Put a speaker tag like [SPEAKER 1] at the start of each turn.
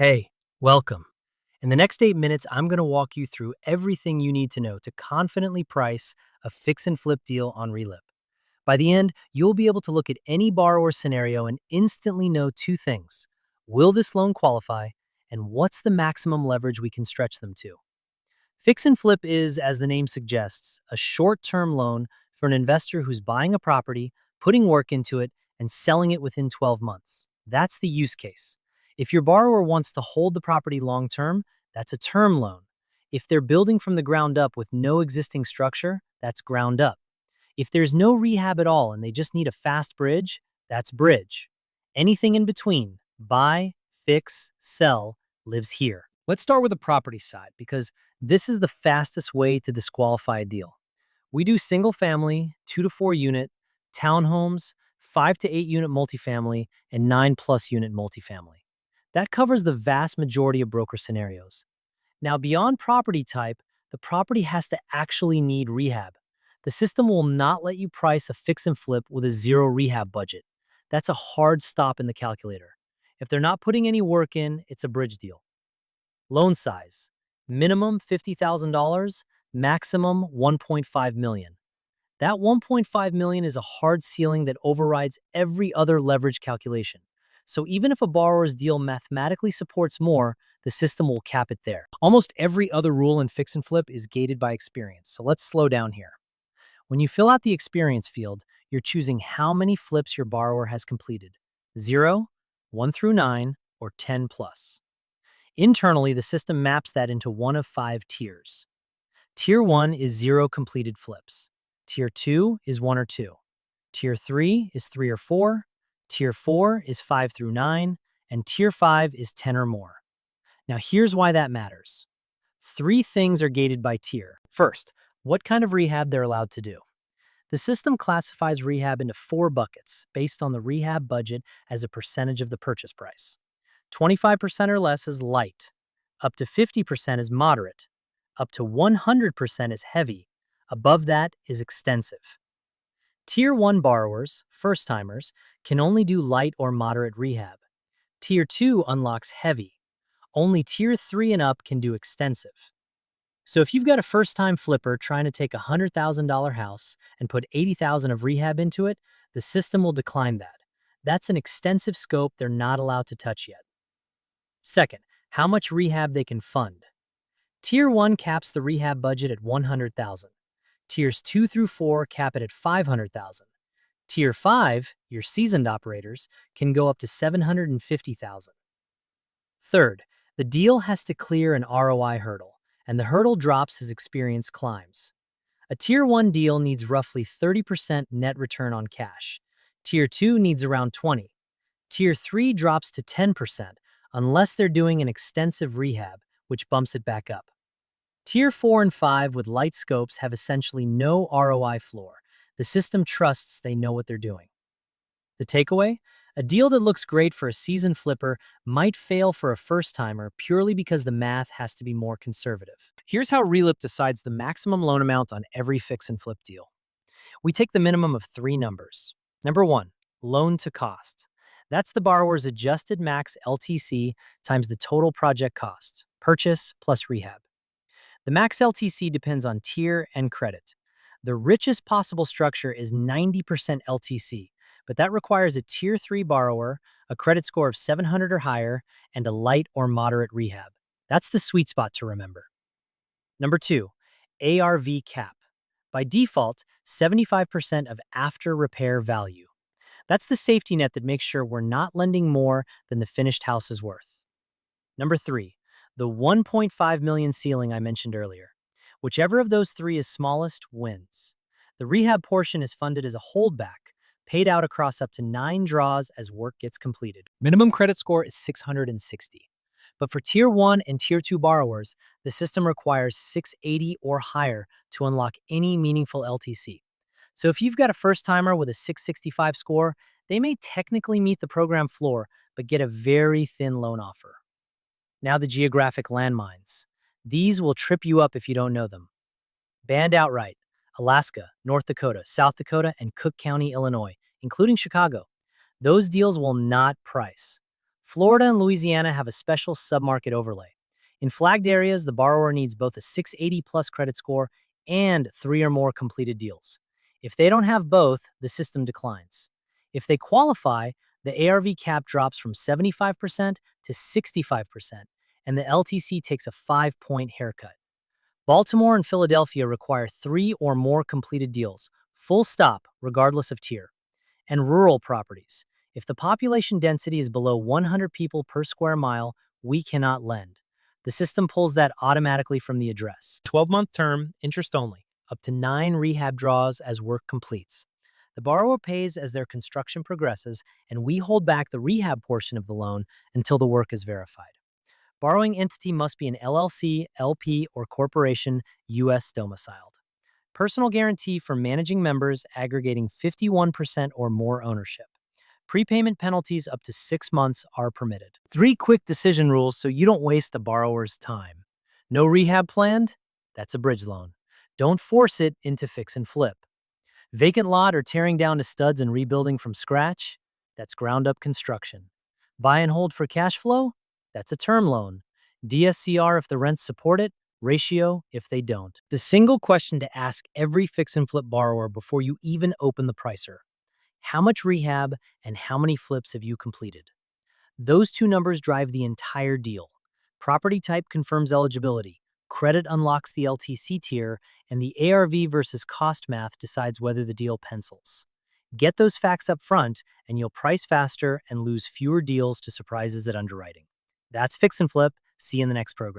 [SPEAKER 1] Hey, welcome. In the next 8 minutes, I'm going to walk you through everything you need to know to confidently price a fix and flip deal on Relip. By the end, you'll be able to look at any borrower scenario and instantly know two things. Will this loan qualify? And what's the maximum leverage we can stretch them to? Fix and flip is, as the name suggests, a short-term loan for an investor who's buying a property, putting work into it, and selling it within 12 months. That's the use case. If your borrower wants to hold the property long-term, that's a term loan. If they're building from the ground up with no existing structure, that's ground up. If there's no rehab at all and they just need a fast bridge, that's bridge. Anything in between, buy, fix, sell, lives here. Let's start with the property side because this is the fastest way to disqualify a deal. We do single family, 2 to 4 unit, townhomes, 5 to 8 unit multifamily, and 9+ unit multifamily. That covers the vast majority of broker scenarios. Now, beyond property type, the property has to actually need rehab. The system will not let you price a fix and flip with a zero rehab budget. That's a hard stop in the calculator. If they're not putting any work in, it's a bridge deal. Loan size, minimum $50,000, maximum $1.5 million. That $1.5 million is a hard ceiling that overrides every other leverage calculation. So even if a borrower's deal mathematically supports more, the system will cap it there. Almost every other rule in fix and flip is gated by experience, so let's slow down here. When you fill out the experience field, you're choosing how many flips your borrower has completed: 0, 1 through 9, or 10 plus. Internally, the system maps that into one of 5 tiers. Tier 1 is 0 completed flips. Tier 2 is 1 or 2. Tier 3 is 3 or 4. Tier 4 is 5 through 9. And Tier 5 is 10 or more. Now here's why that matters. 3 things are gated by tier. First, what kind of rehab they're allowed to do. The system classifies rehab into 4 buckets based on the rehab budget as a percentage of the purchase price. 25% or less is light, up to 50% is moderate, up to 100% is heavy, above that is extensive. Tier 1 borrowers, first-timers, can only do light or moderate rehab. Tier 2 unlocks heavy. Only Tier 3 and up can do extensive. So if you've got a first-time flipper trying to take a $100,000 house and put $80,000 of rehab into it, the system will decline that. That's an extensive scope they're not allowed to touch yet. Second, how much rehab they can fund. Tier 1 caps the rehab budget at $100,000. Tiers 2 through 4 cap it at $500,000. Tier 5, your seasoned operators, can go up to $750,000. Third, the deal has to clear an ROI hurdle, and the hurdle drops as experience climbs. A Tier 1 deal needs roughly 30% net return on cash. Tier 2 needs around 20%. Tier 3 drops to 10%, unless they're doing an extensive rehab, which bumps it back up. Tier 4 and 5 with light scopes have essentially no ROI floor. The system trusts they know what they're doing. The takeaway? A deal that looks great for a seasoned flipper might fail for a first-timer purely because the math has to be more conservative. Here's how Relip decides the maximum loan amount on every fix and flip deal. We take the minimum of 3 numbers. Number 1, loan to cost. That's the borrower's adjusted max LTC times the total project cost, purchase plus rehab. The max LTC depends on tier and credit. The richest possible structure is 90% LTC, but that requires a Tier 3 borrower, a credit score of 700 or higher, and a light or moderate rehab. That's the sweet spot to remember. Number 2, ARV cap. By default, 75% of after repair value. That's the safety net that makes sure we're not lending more than the finished house is worth. Number 3, the 1.5 million ceiling I mentioned earlier. Whichever of those 3 is smallest wins. The rehab portion is funded as a holdback, paid out across up to 9 draws as work gets completed. Minimum credit score is 660. But for Tier 1 and Tier 2 borrowers, the system requires 680 or higher to unlock any meaningful LTC. So if you've got a first-timer with a 665 score, they may technically meet the program floor, but get a very thin loan offer. Now the geographic landmines. These will trip you up if you don't know them. Banned outright: Alaska, North Dakota, South Dakota, and Cook County, Illinois, including Chicago. Those deals will not price. Florida and Louisiana have a special submarket overlay. In flagged areas, the borrower needs both a 680 plus credit score and 3 or more completed deals. If they don't have both, the system declines. If they qualify, the ARV cap drops from 75% to 65%, and the LTC takes a 5-point haircut. Baltimore and Philadelphia require 3 or more completed deals, full stop, regardless of tier. And rural properties. If the population density is below 100 people per square mile, we cannot lend. The system pulls that automatically from the address. 12-month term, interest only, up to 9 rehab draws as work completes. The borrower pays as their construction progresses, and we hold back the rehab portion of the loan until the work is verified. Borrowing entity must be an LLC, LP, or corporation, U.S. domiciled. Personal guarantee for managing members aggregating 51% or more ownership. Prepayment penalties up to 6 months are permitted. 3 quick decision rules so you don't waste a borrower's time. No rehab planned? That's a bridge loan. Don't force it into fix and flip. Vacant lot or tearing down to studs and rebuilding from scratch? That's ground up construction. Buy and hold for cash flow? That's a term loan. DSCR if the rents support it, ratio if they don't. The single question to ask every fix and flip borrower before you even open the pricer: how much rehab and how many flips have you completed? Those two numbers drive the entire deal. Property type confirms eligibility, credit unlocks the LTC tier, and the ARV versus cost math decides whether the deal pencils. Get those facts up front, and you'll price faster and lose fewer deals to surprises at underwriting. That's Fix and Flip. See you in the next program.